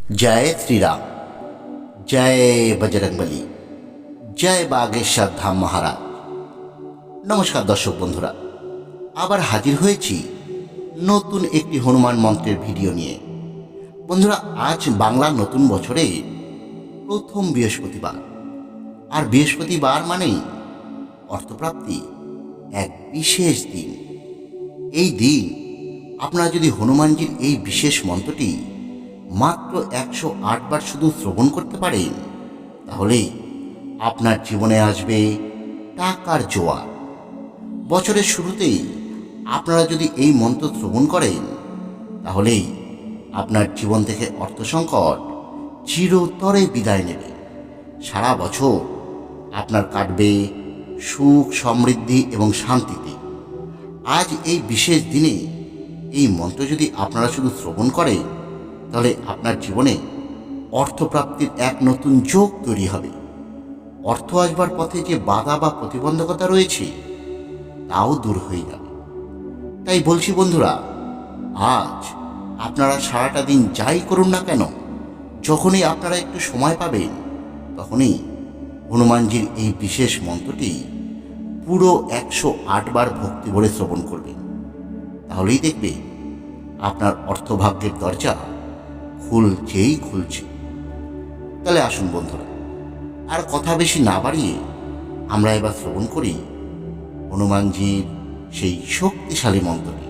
जय श्री राम, जय बजरंगबली, जय बागेश्वर धाम महाराज। नमस्कार दर्शक बंधुरा, আবার হাজির হয়েছি নতুন একটি হনুমান মন্ত্রের ভিডিও নিয়ে। বন্ধুরা, আজ বাংলা নতুন বছরে প্রথম বৃহস্পতিবার, আর বৃহস্পতিবার মানেই অর্থপ্রাপ্তি এক বিশেষ দিন। এই দিন আপনারা যদি হনুমানজির এই বিশেষ মন্ত্রটি মাত্র 108 বার শুধু শ্রবণ করতে পারেন, তাহলে আপনার জীবনে আসবে টাকার জোয়ার। বছরের শুরুতেই আপনারা যদি এই মন্ত্র শ্রবণ করেন, তাহলেই আপনার জীবন থেকে অর্থ সংকট চিরতরে বিদায় নেবে। সারা বছর আপনার কাটবে সুখ, সমৃদ্ধি এবং শান্তিতে। আজ এই বিশেষ দিনে এই মন্ত্র যদি আপনারা শুধু শ্রবণ করেন, তাহলে আপনার জীবনে অর্থপ্রাপ্তির এক নতুন যোগ তৈরি হবে। অর্থ আসবার পথে যে বাধা বা প্রতিবন্ধকতা রয়েছে, তাও দূর হয়ে যাবে। তাই বলছি বন্ধুরা, আজ আপনারা সারাটা দিন যাই করুন না কেন, যখনই আপনারা একটু সময় পাবেন, তখনই হনুমানজির এই বিশেষ মন্ত্রটি পুরো 108 বার ভক্তি ভরে শ্রবণ করবেন। তাহলেই দেখবে আপনার অর্থভাগ্যের দরজা খুলছে। তাহলে আসুন বন্ধুরা, আর কথা বেশি না বাড়িয়ে আমরা এবার শ্রবণ করি হনুমানজির সেই শক্তিশালী মন্ত্রটি।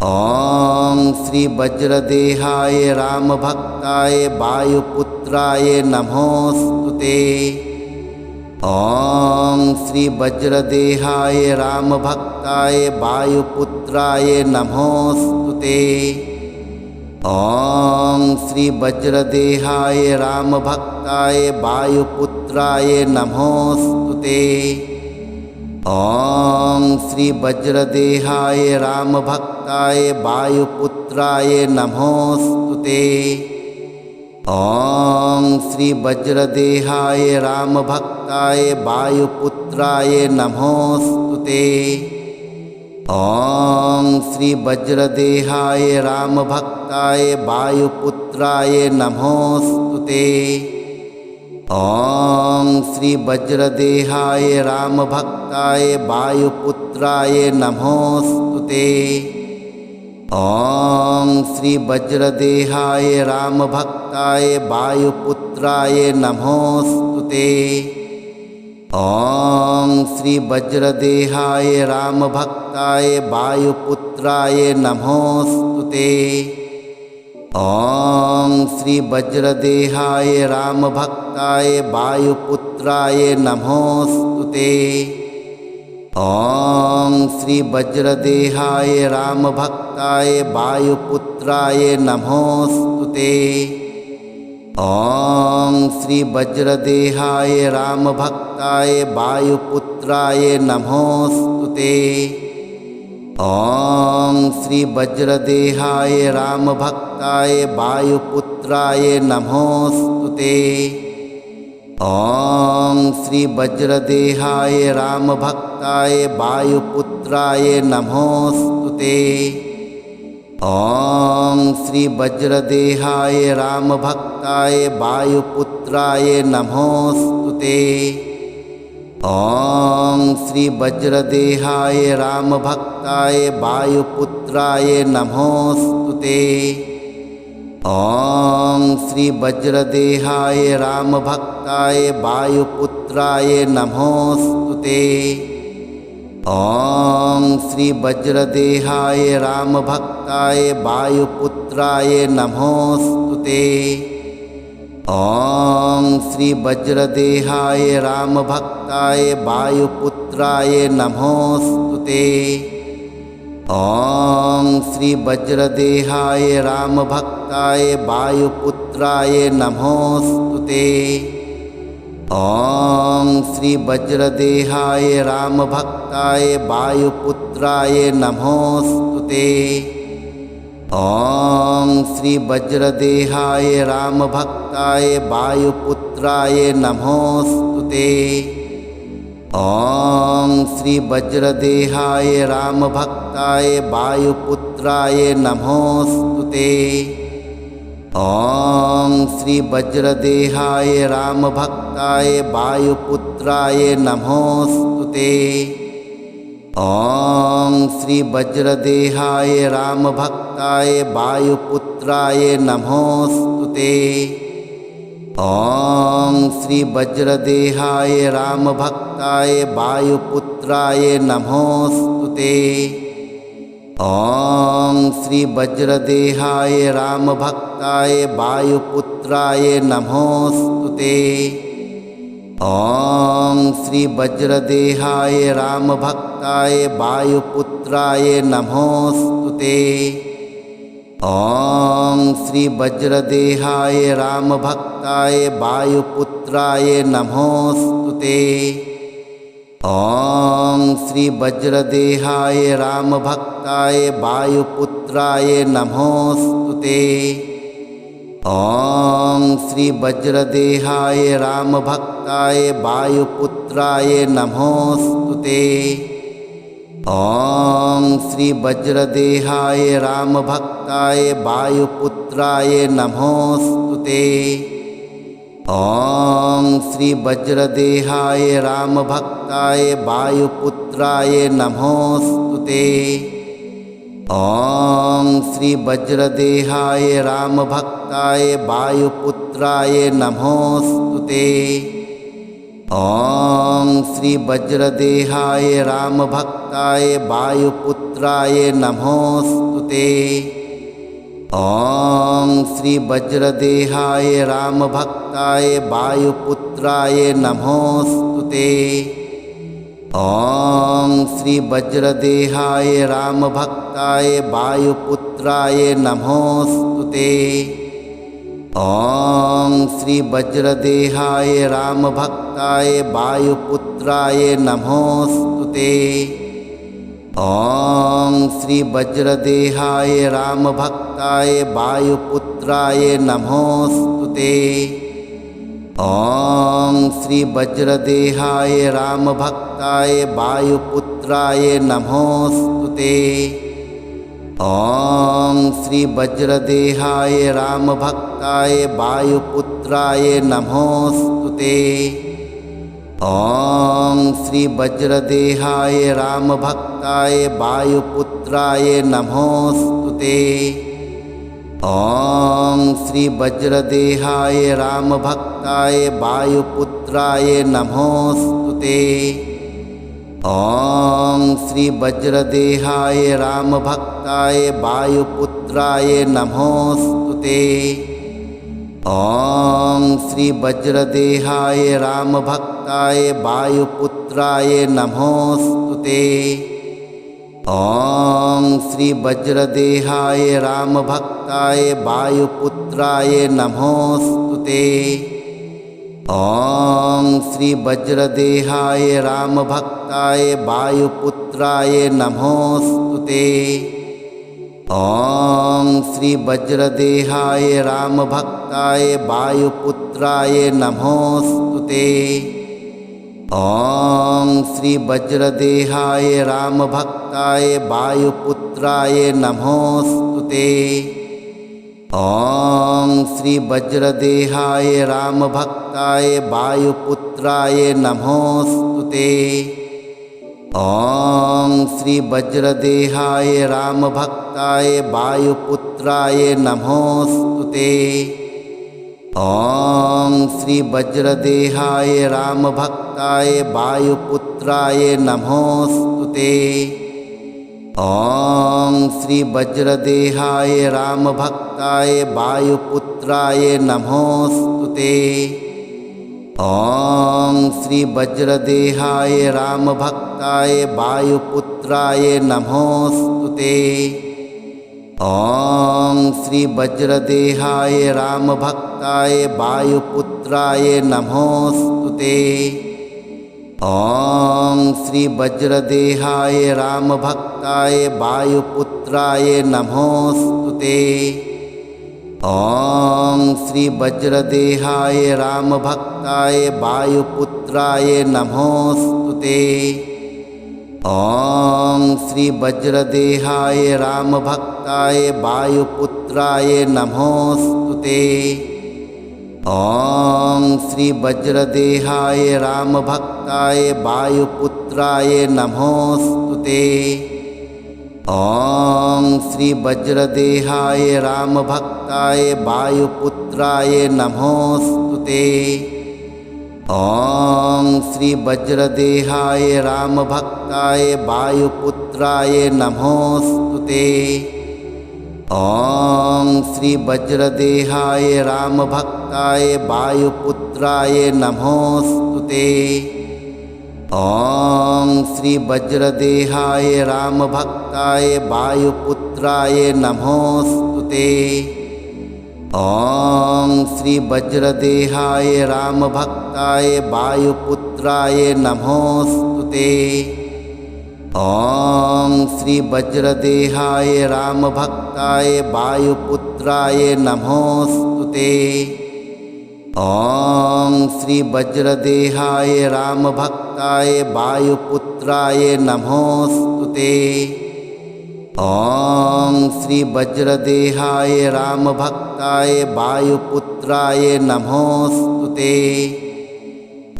ওং শ্রী বজ্রদেহায় রাম ভক্তায় বায়ুপুত্রায় নমোস্তুতে। ওং শ্রী বজ্রদেহায় রাম ভক্তায় বায়ুপুত্রায় নমোস্তুতে। ওং শ্রী বজ্রদেহায় রাম ভক্তায় বায়ুপুত্রায় নমোস্তুতে। ওং শ্রী বজ্রদেহায় রাম ভক্তায় বায়ুপুত্রায় নমোস্তুতে। ওং শ্রী বজ্রদেহায় রাম ভক্তায় বায়ুপুত্রায় নমোস্তুতে। ওং শ্রী বজ্রদেহায় রাম ভক্তায় বায়ুপুত্রায় নমোস্তুতে। ওং শ্রী বজ্রদেহায় রাম ভক্তায় বায়ুপুত্রায় নমোস্তুতে। ওং শ্রী বজ্রদেহায় রাম ভক্তায় বায়ুপুত্রায় নমোস্তুতে। ওং শ্রী বজ্রদেহায় রাম ভক্তায় বায়ুপুত্রায় নমোস্তুতে। ওং শ্রী বজ্রদেহায় রাম ভক্তায় বায়ুপুত্রায় নমোস্তুতে। ওং শ্রী বজ্রদেহায় রাম ভক্তায় বায়ুপুত্রায় নমোস্তুতে। ওং শ্রী বজ্রদেহায় রাম ভক্তায় বায়ুপুত্রায় নমোস্তুতে। ওং শ্রী বজ্রদেহায় রাম ভক্তায় বায়ুপুত্রায় নমোস্তুতে। ওং শ্রী বজ্রদেহায় রাম ভক্তায় বায়ুপুত্রায় নমোস্তুতে। ওং শ্রী বজ্রদেহায় রাম ভক্তায় বায়ুপুত্রায় নমোস্তুতে। ওং শ্রী বজ্রদেহায় রাম ভক্তায় বায়ুপুত্রায় নমোস্তুতে। ওং শ্রী বজ্রদেহায় রাম ভক্তায় বায়ুপুত্রায় নমোস্তুতে। ওং শ্রী বজ্রদেহায় রাম ভক্তায় বায়ুপুত্রায় নমোস্তুতে। ওং শ্রী বজ্রদেহায় রাম ভক্তায় বায়ুপুত্রায় নমোস্তুতে। ওং শ্রী বজ্রদেহায় রাম ভক্তায় বায়ুপুত্রায় নমোস্তুতে। ওং শ্রী বজ্রদেহায় রাম ভক্তায় বায়ুপুত্রায় নমোস্তুতে। ওং শ্রী বজ্রদেহায় রাম ভক্তায় বায়ুপুত্রায় নমোস্তুতে। ওং শ্রী বজ্রদেহায় রাম ভক্তায় বায়ুপুত্রায় নমোস্তুতে। ওং श्री वज्रदेहाय रामभक्ताय वायुपुत्राय नमोस्तुते। ॐ श्री वज्रदेहाय रामभक्ताय वायुपुत्राय नमोस्तुते। ॐ श्री वज्रदेहाय रामभक्ताय वायुपुत्राय नमोस्तुते। ॐ श्री वज्रदेहाय रामभक्ताय वायुपुत्राय नमोस्तुते। ॐ श्री वज्रदेहाय रामभक्ताय वायुपुत्राय नमोस्तुते। ॐ श्री वज्रदेहाय रामभक्ताय वायुपुत्राय नमोस्तुते। ॐ श्री वज्रदेहाय रामभक्ताय वायुपुत्राय नमोस्तुते। ॐ श्री वज्रदेहाय रामभक्ताय वायुपुत्राय नमोस्तुते। ॐ श्री वज्रदेहाय रामभक्ताय वायुपुत्राय नमोस्तुते। ॐ श्री वज्रदेहाय रामभक्ताय वायुपुत्राय नमोस्तुते। ॐ श्री वज्रदेहाय रामभक्ताय वायुपुत्राय नमोस्तुते। ॐ श्री वज्रदेहाय रामभक्ताय वायुपुत्राय नमोस्तुते। ॐ श्री वज्रदेहाय रामभक्ताय वायुपुत्राय नमोस्तुते। ॐ श्री वज्रदेहाय रामभक्ताय वायुपुत्राय नमोस्तुते। ॐ श्री वज्रदेहाय रामभक्ताय वायुपुत्राय नमोस्तुते। ॐ श्री वज्रदेहाय रामभक्ताय वायुपुत्राय नमोस्तुते। ॐ श्री वज्रदेहाय रामभक्ताय वायुपुत्राय नमोस्तुते। ॐ श्री वज्रदेहाय रामभक्ताय वायुपुत्राय नमोस्तुते। ॐ श्री वज्रदेहाय रामभक्ताय वायुपुत्राय नमोस्तुते। ॐ श्री वज्रदेहाय रामभक्ताय वायुपुत्राय नमोस्तुते। ॐ श्री वज्रदेहाय रामभक्ताय वायुपुत्राय नमोस्तुते। ॐ श्री वज्रदेहाय रामभक्ताय वायुपुत्राय नमोस्तुते। ॐ श्री वज्रदेहाय रामभक्ताय वायुपुत्राय नमोस्तुते। ॐ श्री वज्रदेहाय रामभक्ताय वायुपुत्राय नमोस्तुते। ॐ श्री वज्रदेहाय रामभक्ताय वायुपुत्राय नमोस्तुते। ॐ श्री वज्रदेहाय रामभक्ताय वायुपुत्राय नमोस्तुते। ॐ श्री वज्रदेहाय रामभक्ताय वायुपुत्राय नमोस्तुते। ॐ श्री वज्रदेहाय रामभक्ताय वायुपुत्राय नमोस्तुते। ॐ श्री वज्रदेहाय रामभक्ताय वायुपुत्राय नमोस्तुते। ॐ श्री वज्रदेहाय रामभक्ताय वायुपुत्राय नमोस्तुते। ॐ श्री वज्रदेहाय रामभक्ताय वायुपुत्राय नमोस्तुते। ॐ श्री वज्रदेहाय रामभक्ताय वायुपुत्राय नमोस्तुते। ॐ श्री वज्रदेहाय रामभक्ताय वायुपुत्राय नमोस्तुते। ॐ श्री वज्रदेहाय रामभक्ताय वायुपुत्राय नमोस्तुते। ॐ श्री वज्रदेहाय रामभक्ताय वायुपुत्राय नमोस्तुते। ॐ श्री वज्रदेहाय रामभक्ताय वायुपुत्राय नमोस्तुते। ॐ श्री वज्रदेहाय रामभक्ताय वायुपुत्राय नमोस्तुते। ॐ श्री वज्रदेहाय रामभक्ताय वायुपुत्राय नमोस्तुते। ॐ श्री वज्रदेहाय रामभक्ताय वायुपुत्राय नमोस्तुते। ॐ श्री वज्रदेहाय रामभक्ताय वायुपुत्राय नमोस्तुते। ॐ श्री वज्रदेहाय रामभक्ताय वायुपुत्राय नमोस्तुते। ॐ श्री वज्रदेहाय रामभक्ताय वायुपुत्राय नमोस्तुते। ॐ श्री वज्रदेहाय रामभक्ताय वायुपुत्राय नमोस्तुते। ॐ श्री वज्रदेहाय रामभक्ताय वायुपुत्राय नमोस्तुते।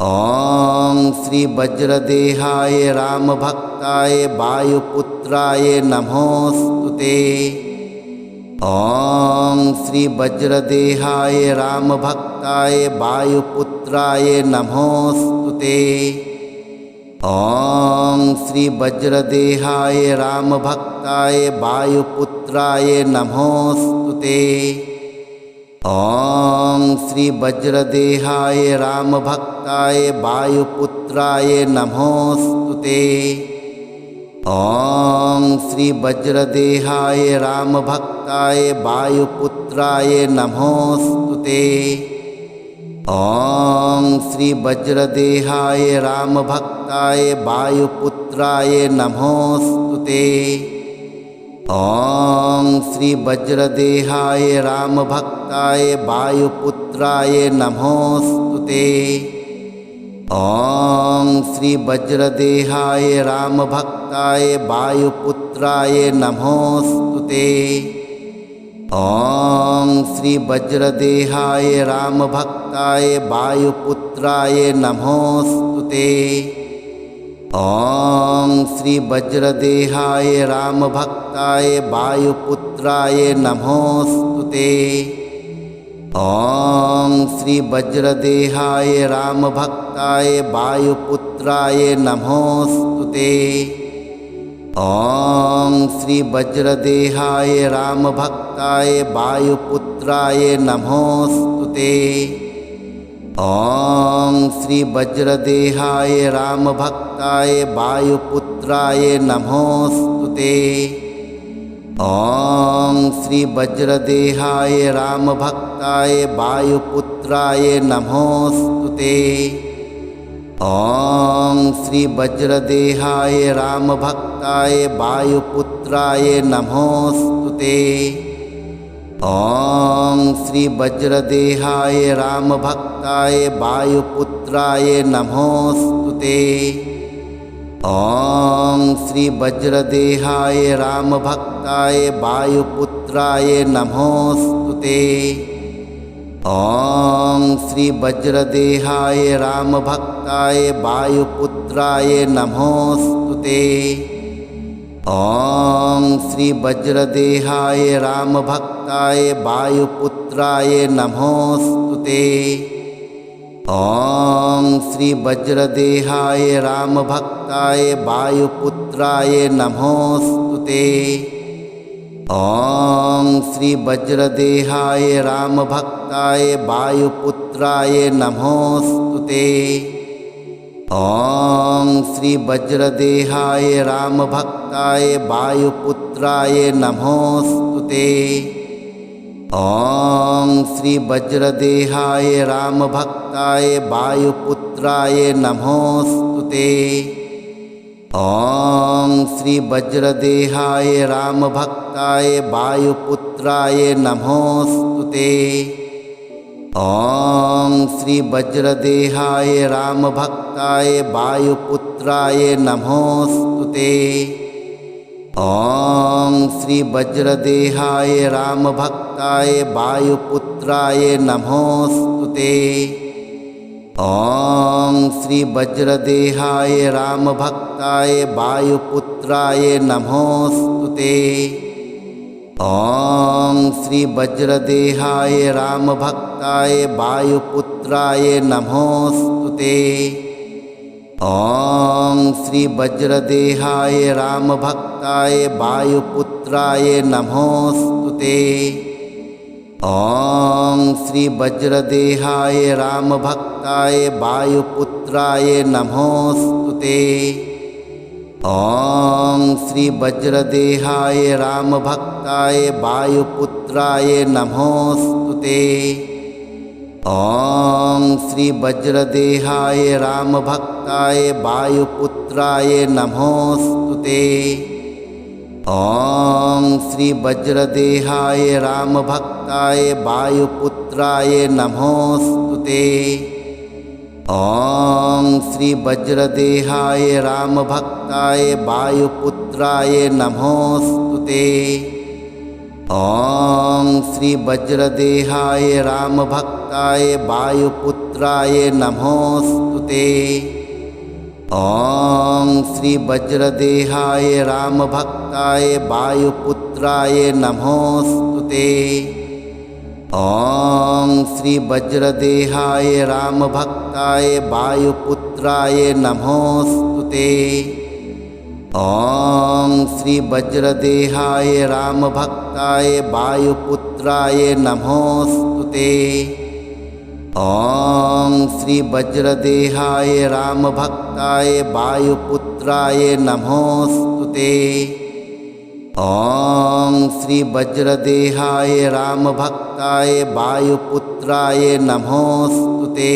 ॐ श्री वज्रदेहाय रामभक्ताय वायुपुत्राय नमोस्तुते। ॐ श्री वज्रदेहाय रामभक्ताय वायुपुत्राय नमोस्तुते। ॐ श्री वज्रदेहाय रामभक्ताय वायुपुत्राय नमोस्तुते। ॐ श्री वज्रदेहाय रामभक्ताय वायुपुत्राय नमोस्तुते। ॐ श्री वज्रदेहाय रामभक्ताय वायुपुत्राय नमोस्तुते। ॐ श्री वज्रदेहाय रामभक्ताय वायुपुत्राय नमोस्तुते। ॐ श्री वज्रदेहाय रामभक्ताय वायुपुत्राय नमोस्तुते। ॐ श्री वज्रदेहाय रामभक्ताय वायुपुत्राय नमोस्तुते। ॐ श्री वज्रदेहाय रामभक्ताय वायुपुत्राय नमोस्तुते। ॐ श्री वज्रदेहाय रामभक्ताय वायुपुत्राय नमोस्तुते। ॐ श्री वज्रदेहाय रामभक्ताय वायुपुत्राय नमोस्तुते। ॐ श्री वज्रदेहाय रामभक्ताय वायुपुत्राय नमोस्तुते। ॐ श्री वज्रदेहाय रामभक्ताय वायुपुत्राय नमोस्तुते। ॐ श्री वज्रदेहाय रामभक्ताय वायुपुत्राय नमोस्तुते। ॐ श्री वज्रदेहाय रामभक्ताय वायुपुत्राय नमोस्तुते। ॐ श्री वज्रदेहाय रामभक्ताय वायुपुत्राय नमोस्तुते। ॐ श्री वज्रदेहाय रामभक्ताय वायुपुत्राय नमोस्तुते। ॐ श्री वज्रदेहाय रामभक्ताय वायुपुत्राय नमोस्तुते। ॐ श्री वज्रदेहाय रामभक्ताय वायुपुत्राय नमोस्तुते। ॐ श्री वज्रदेहाय रामभक्ताय वायुपुत्राय नमोस्तुते। ॐ श्री वज्रदेहाय रामभक्ताय वायुपुत्राय नमोस्तुते। ॐ श्री वज्रदेहाय रामभक्ताय वायुपुत्राय नमोस्तुते। ॐ श्री वज्रदेहाय रामभक्ताय वायुपुत्राय नमोस्तुते। ॐ श्री वज्रदेहाय रामभक्ताय वायुपुत्राय नमोस्तुते। ॐ श्री वज्रदेहाय रामभक्ताय वायुपुत्राय नमोस्तुते। ॐ श्री वज्रदेहाय रामभक्ताय वायुपुत्राय नमोस्तुते। ॐ श्री वज्रदेहाय रामभक्ताय वायुपुत्राय नमोस्तुते। ॐ श्री वज्रदेहाय रामभक्ताय वायुपुत्राय नमोस्तुते। ॐ श्री वज्रदेहाय रामभक्ताय वायुपुत्राय नमोस्तुते। ॐ श्री वज्रदेहाय रामभक्ताय वायुपुत्राय नमोस्तुते। ॐ श्री वज्रदेहाय रामभक्ताय वायुपुत्राय नमोस्तुते। ॐ श्री वज्रदेहाय रामभक्ताय वायुपुत्राय नमोस्तुते। ॐ श्री वज्रदेहाय रामभक्ताय वायुपुत्राय नमोस्तुते। ॐ श्री वज्रदेहाय रामभक्ताय वायुपुत्राय नमोस्तुते। ॐ श्री वज्रदेहाय रामभक्ताय वायुपुत्राय नमोस्तुते। ॐ श्री वज्रदेहाय रामभक्ताय वायुपुत्राय नमोस्तुते। ॐ श्री वज्रदेहाय रामभक्ताय वायुपुत्राय नमोस्तुते। ॐ श्री वज्रदेहाय रामभक्ताय वायुपुत्राय नमोस्तुते। ॐ श्री वज्रदेहाय रामभक्ताय वायुपुत्राय नमोस्तुते। ॐ श्री वज्रदेहाय रामभक्ताय वायुपुत्राय नमोस्तुते। ॐ श्री वज्रदेहाय रामभक्ताय वायुपुत्राय नमोस्तुते। ॐ श्री वज्रदेहाय रामभक्ताय वायुपुत्राय नमोस्तुते। ॐ श्री वज्रदेहाय रामभक्ताय वायुपुत्राय नमोस्तुते।